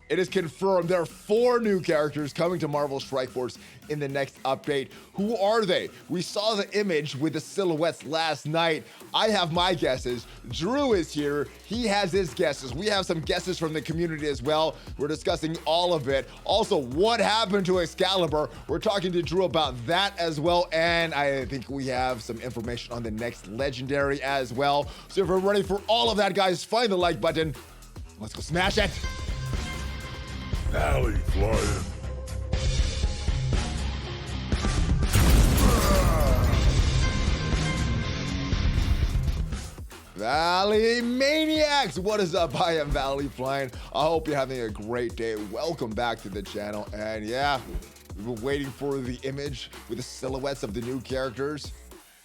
It is confirmed there are 4 new characters coming to Marvel Strike Force in the next update. Who are they? We saw the image with the silhouettes last night. I have my guesses. Drew is here. He has his guesses. We have some guesses from the community as well. We're discussing all of it. Also, what happened to Excalibur? We're talking to Drew about that as well. And I think we have some information on the next legendary as well. So if we're ready for all of that, guys, find the like button. Let's go smash it. ValleyFlyin. Valley Maniacs, what is up? I am ValleyFlyin. I hope you're having a great day. Welcome back to the channel. And yeah, we've been waiting for the image with the silhouettes of the new characters.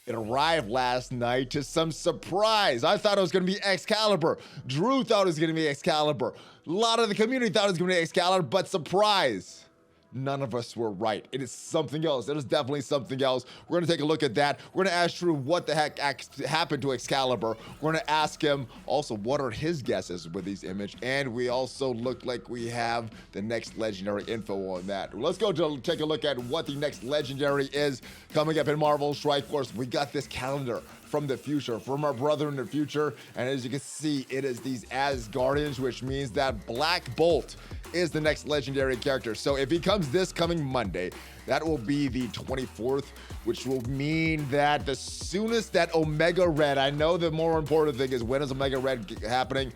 It arrived last night to some surprise. I thought it was going to be Excalibur. Drew thought it was going to be Excalibur. A lot of the community thought it was going to be Excalibur, but surprise. None of us were right. It is something else. It is definitely something else. We're going to take a look at that. We're going to ask Drew what the heck happened to Excalibur. We're going to ask him also what are his guesses with these images. And we also look like we have the next legendary info on that. Let's go to take a look at what the next legendary is coming up in Marvel Strike Force. We got this calendar from the future, from our brother in the future. And as you can see, it is these Asgardians, which means that Black Bolt is the next legendary character. So if he comes this coming Monday, that will be the 24th, which will mean that the soonest that Omega Red, I know the more important thing is when is Omega Red happening?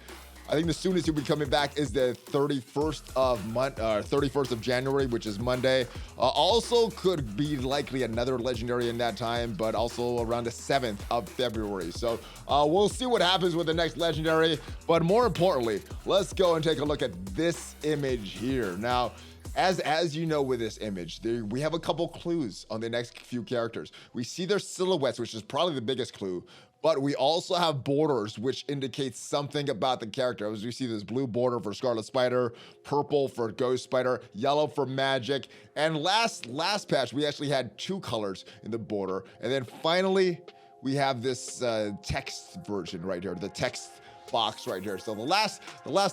I think the soonest he'll be coming back is the 31st of January, which is Monday. Also could be likely another legendary in that time, but also around the 7th of February. So we'll see what happens with the next legendary. But more importantly, let's go and take a look at this image here. Now, as you know with this image, we have a couple clues on the next few characters. We see their silhouettes, which is probably the biggest clue. But we also have borders, which indicates something about the character. As we see this blue border for Scarlet Spider, purple for Ghost Spider, yellow for Magic, and last patch, we actually had 2 colors in the border. And then finally, we have this text version right here, the text box right here. So the last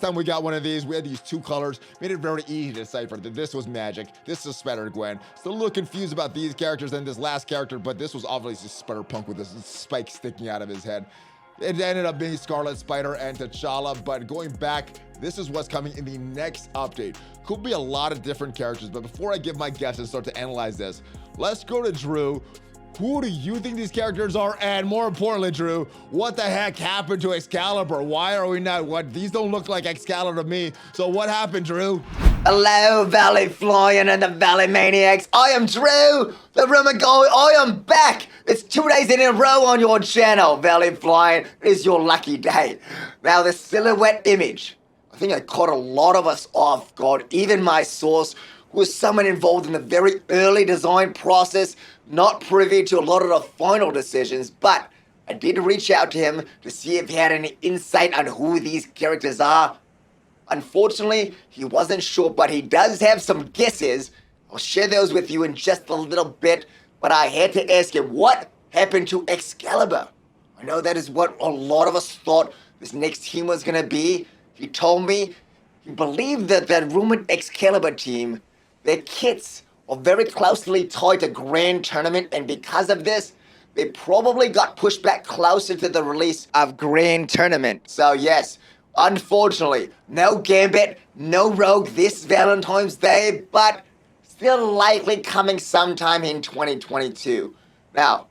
time we got one of these, we had these 2 colors, made it very easy to decipher that this was Magic, this is Spider-Gwen. Still a little confused about these characters and this last character, but this was obviously Spider-Punk with this spike sticking out of his head. It ended up being Scarlet Spider and T'Challa, but going back, this is what's coming in the next update. Could be a lot of different characters, but before I give my guess and start to analyze this, let's go to Drew. Who do you think these characters are? And more importantly, Drew, what the heck happened to Excalibur? Why are we not, these don't look like Excalibur to me. So what happened, Drew? Hello, ValleyFlyin and the Valley Maniacs. I am Drew, the rumor guy. I am back. It's 2 days in a row on your channel, ValleyFlyin. It is your lucky day. Now, the silhouette image, I think it caught a lot of us off guard, even my source, who was someone involved in the very early design process, not privy to a lot of the final decisions, but I did reach out to him to see if he had any insight on who these characters are. Unfortunately, he wasn't sure, but he does have some guesses. I'll share those with you in just a little bit, but I had to ask him, what happened to Excalibur? I know that is what a lot of us thought this next team was going to be. He told me he believed that that rumored Excalibur team, their kits are very closely tied to Grand Tournament, and because of this, they probably got pushed back closer to the release of Grand Tournament. So yes, unfortunately, no Gambit, no Rogue this Valentine's Day, but still likely coming sometime in 2022. Now,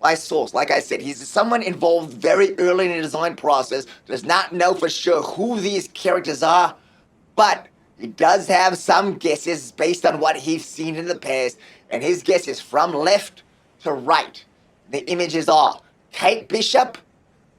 my source, like I said, he's someone involved very early in the design process, does not know for sure who these characters are, but he does have some guesses based on what he's seen in the past, and his guess is from left to right. The images are Kate Bishop,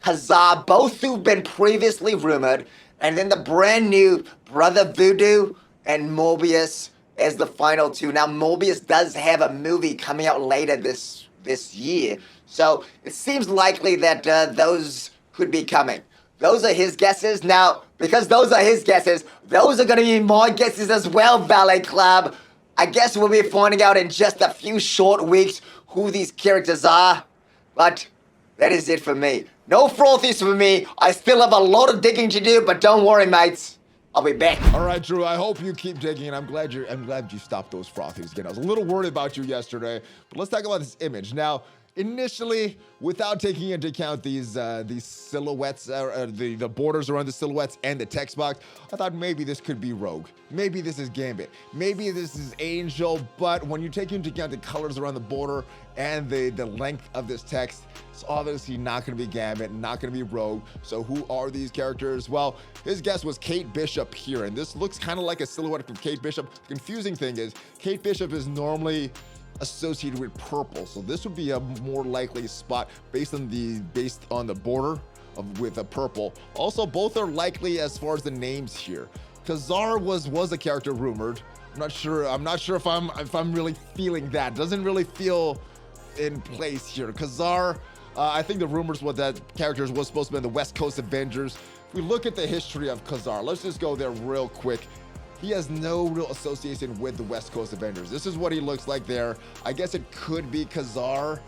Hazard, both who've been previously rumored, and then the brand new Brother Voodoo and Morbius as the final 2. Now, Morbius does have a movie coming out later this year, so it seems likely that those could be coming. Those are his guesses. Now, because those are his guesses, those are going to be my guesses as well, Ballet Club. I guess we'll be finding out in just a few short weeks who these characters are. But that is it for me. No frothies for me. I still have a lot of digging to do, but don't worry, mates. I'll be back. All right, Drew, I hope you keep digging, and I'm glad you stopped those frothies again. I was a little worried about you yesterday, but let's talk about this image. Now, initially, without taking into account these silhouettes, the borders around the silhouettes and the text box, I thought maybe this could be Rogue. Maybe this is Gambit. Maybe this is Angel, but when you take into account the colors around the border and the length of this text, it's obviously not going to be Gambit, not going to be Rogue. So who are these characters? Well, his guess was Kate Bishop here, and this looks kind of like a silhouette from Kate Bishop. The confusing thing is Kate Bishop is normally associated with purple, so this would be a more likely spot based on the border with a purple. Also, both are likely as far as the names here. Kazar was a character rumored. I'm not sure if I'm really feeling that. Doesn't really feel in place here. Kazar, I think the rumors was that characters was supposed to be in the West Coast Avengers. If we look at the history of Kazar, let's just go there real quick. He has no real association with the West Coast Avengers. This is what he looks like there. I guess it could be Kazar,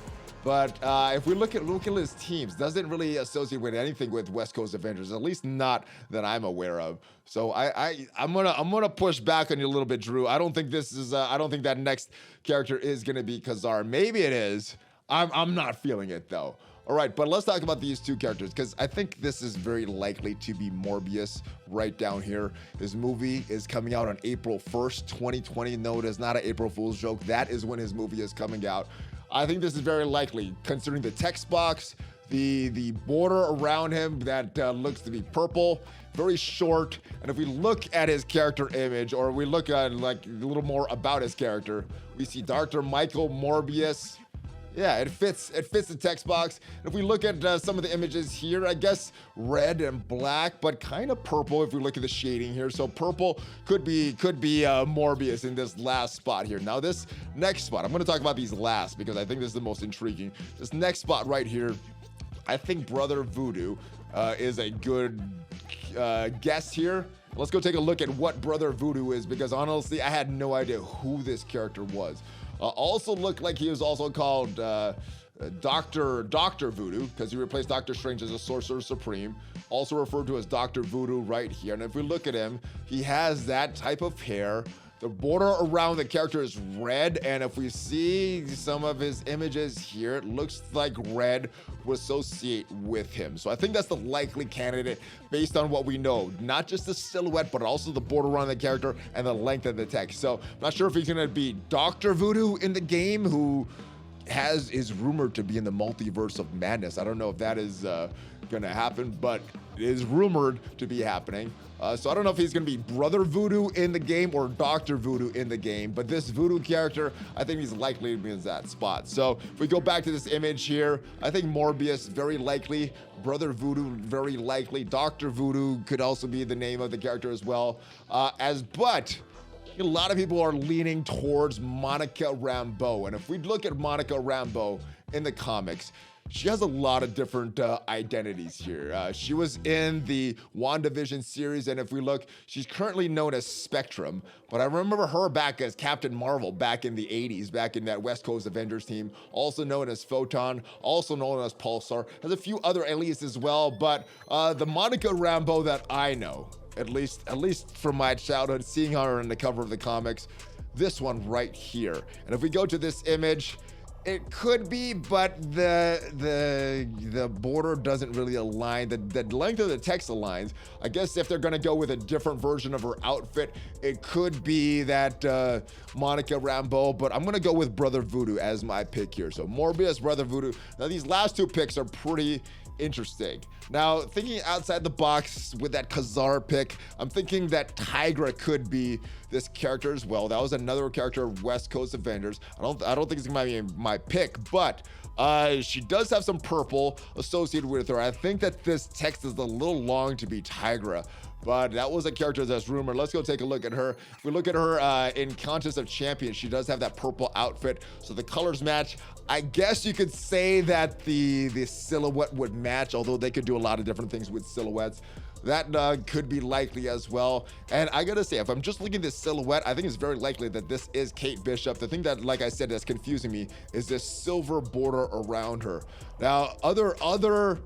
but if we look at his teams, doesn't really associate with anything with West Coast Avengers, at least not that I'm aware of. So I'm gonna push back on you a little bit, Drew. I don't think that next character is gonna be Kazar. Maybe it is. I'm not feeling it though. All right, but let's talk about these two characters, because I think this is very likely to be Morbius right down here. His movie is coming out on April 1st, 2020. No, it is not an April Fool's joke. That is when his movie is coming out. I think this is very likely, considering the text box, the border around him that looks to be purple, very short. And if we look at his character image, or we look at like a little more about his character, we see Dr. Michael Morbius. Yeah, it fits the text box. If we look at some of the images here, I guess red and black, but kind of purple if we look at the shading here. So purple could be Morbius in this last spot here. Now this next spot, I'm going to talk about these last because I think this is the most intriguing. This next spot right here, I think Brother Voodoo is a good guess here. Let's go take a look at what Brother Voodoo is, because honestly, I had no idea who this character was. Also looked like he was also called Dr. Voodoo, because he replaced Doctor Strange as a Sorcerer Supreme. Also referred to as Dr. Voodoo right here. And if we look at him, he has that type of hair. The border around the character is red, and if we see some of his images here, it looks like red will associate with him. So I think that's the likely candidate based on what we know. Not just the silhouette, but also the border around the character and the length of the text. So I'm not sure if he's gonna be Dr. Voodoo in the game, who is rumored to be in the multiverse of madness. I don't know if that is gonna happen, but it is rumored to be happening. So I don't know if he's gonna be Brother Voodoo in the game or Dr. Voodoo in the game, but this Voodoo character, I think he's likely to be in that spot. So if we go back to this image here, I think Morbius, very likely. Brother Voodoo, very likely. Dr. Voodoo could also be the name of the character as well. But a lot of people are leaning towards Monica Rambeau. And if we look at Monica Rambeau in the comics, she has a lot of different identities here. She was in the WandaVision series, and if we look, she's currently known as Spectrum, but I remember her back as Captain Marvel back in the 80s, back in that West Coast Avengers team, also known as Photon, also known as Pulsar, has a few other aliases as well, but the Monica Rambeau that I know, at least from my childhood, seeing her on the cover of the comics, this one right here. And if we go to this image, it could be, but the border doesn't really align. The length of the text aligns. I guess if they're gonna go with a different version of her outfit, it could be that Monica Rambeau, but I'm gonna go with Brother Voodoo as my pick here. So Morbius, Brother Voodoo. Now these last two picks are pretty interesting. Now, thinking outside the box with that Kazar pick, I'm thinking that Tigra could be this character as well. That was another character of West Coast Avengers. I don't think it's gonna be my pick, but she does have some purple associated with her. I think that this text is a little long to be Tigra, but that was a character that's rumored. Let's go take a look at her. If we look at her in Contest of Champions, she does have that purple outfit, so the colors match. I guess you could say that the silhouette would match, although they could do a lot of different things with silhouettes. That could be likely as well. And I gotta say, if I'm just looking at this silhouette, I think it's very likely that this is Kate Bishop. The thing that, like I said, that's confusing me is this silver border around her. Now, other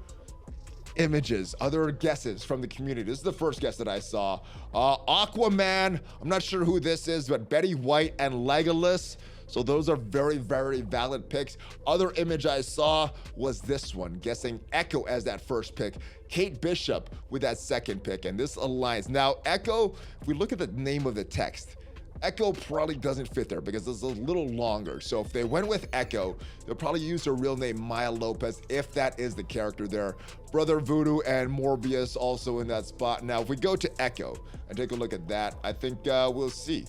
images, other guesses from the community. This is the first guess that I saw. Aquaman, I'm not sure who this is, but Betty White and Legolas. So those are very, very valid picks. Other image I saw was this one, guessing Echo as that first pick, Kate Bishop with that second pick, and this aligns. Now, Echo, if we look at the name of the text, Echo probably doesn't fit there because it's a little longer. So if they went with Echo, they'll probably use her real name, Maya Lopez, if that is the character there. Brother Voodoo and Morbius also in that spot. Now, if we go to Echo and take a look at that, I think we'll see.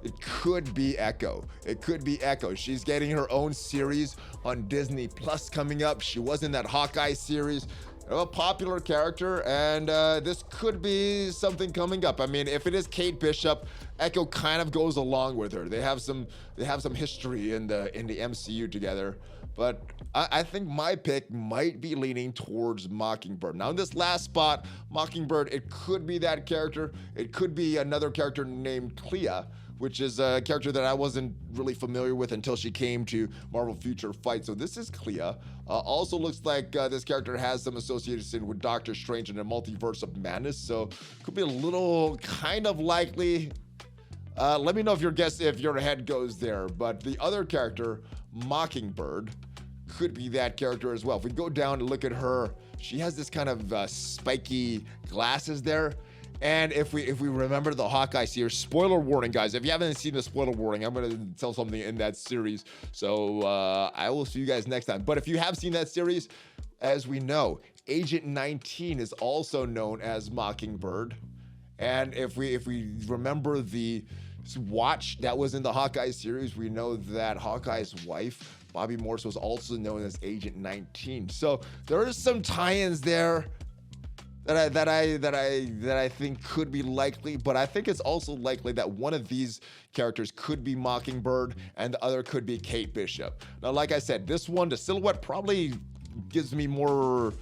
It could be Echo. It could be Echo. She's getting her own series on Disney Plus coming up. She was in that Hawkeye series. A popular character, and this could be something coming up. I mean, if it is Kate Bishop, Echo kind of goes along with her. They have some history in the MCU together. But I think my pick might be leaning towards Mockingbird. Now in this last spot, Mockingbird, it could be that character. It could be another character named Clea, which is a character that I wasn't really familiar with until she came to Marvel Future Fight. So this is Clea. Also looks like this character has some association with Doctor Strange and the Multiverse of Madness. So could be a little kind of likely. Let me know if your head goes there. But the other character, Mockingbird, could be that character as well. If we go down and look at her, she has this kind of spiky glasses there. And if we remember the Hawkeye series, spoiler warning, guys. If you haven't seen the spoiler warning, I'm going to tell something in that series. So I will see you guys next time. But if you have seen that series, as we know, Agent 19 is also known as Mockingbird. And if we remember the watch that was in the Hawkeye series, we know that Hawkeye's wife, Bobby Morse, was also known as Agent 19. So there is some tie-ins there that I think could be likely, but I think it's also likely that one of these characters could be Mockingbird and the other could be Kate Bishop. Now, like I said, this one, the silhouette probably gives me more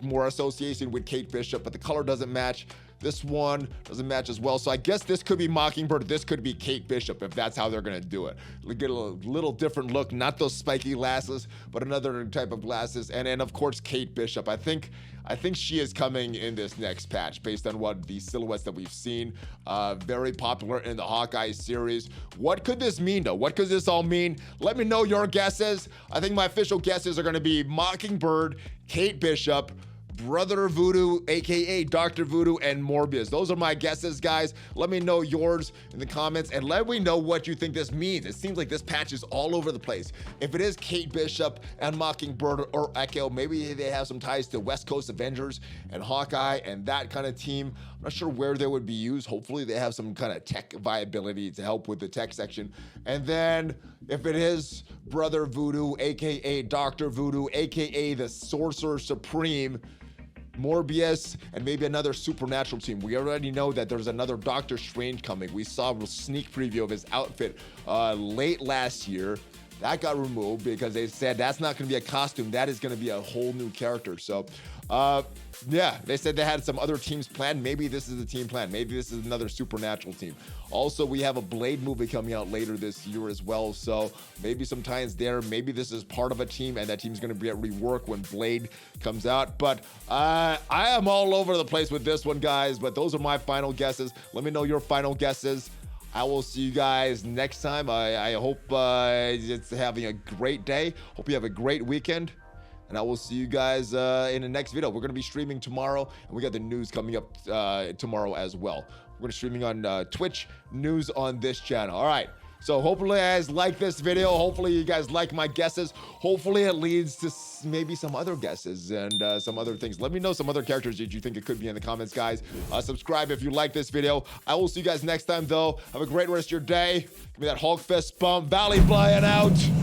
association with Kate Bishop, but the color doesn't match. This one doesn't match as well. So I guess this could be Mockingbird. This could be Kate Bishop if that's how they're going to do it. We get a little different look, not those spiky glasses, but another type of glasses. And of course, Kate Bishop. I think she is coming in this next patch based on what the silhouettes that we've seen. Very popular in the Hawkeye series. What could this mean, though? What could this all mean? Let me know your guesses. I think my official guesses are going to be Mockingbird, Kate Bishop, Brother Voodoo, aka Dr. Voodoo, and Morbius. Those are my guesses, guys. Let me know yours in the comments and let me know what you think this means. It seems like this patch is all over the place. If it is Kate Bishop and Mockingbird or Echo, maybe they have some ties to West Coast Avengers and Hawkeye and that kind of team. I'm not sure where they would be used. Hopefully they have some kind of tech viability to help with the tech section. And then if it is Brother Voodoo, aka Dr. Voodoo, aka the Sorcerer Supreme, Morbius, and maybe another supernatural team. We already know that there's another Doctor Strange coming. We saw a sneak preview of his outfit late last year. That got removed because they said that's not going to be a costume. That is going to be a whole new character. So, yeah, they said they had some other teams planned. Maybe this is the team plan. Maybe this is another supernatural team. Also, we have a Blade movie coming out later this year as well. So maybe some tie-ins there. Maybe this is part of a team and that team's going to be at rework when Blade comes out. But I am all over the place with this one, guys. But those are my final guesses. Let me know your final guesses. I will see you guys next time. I hope it's having a great day. Hope you have a great weekend. And I will see you guys in the next video. We're going to be streaming tomorrow. And we got the news coming up tomorrow as well. We're going to be streaming on Twitch, news on this channel. All right. So hopefully you guys like this video. Hopefully you guys like my guesses. Hopefully it leads to maybe some other guesses and some other things. Let me know some other characters that you think it could be in the comments, guys. Subscribe if you like this video. I will see you guys next time, though. Have a great rest of your day. Give me that Hulk fist bump. ValleyFlyin out.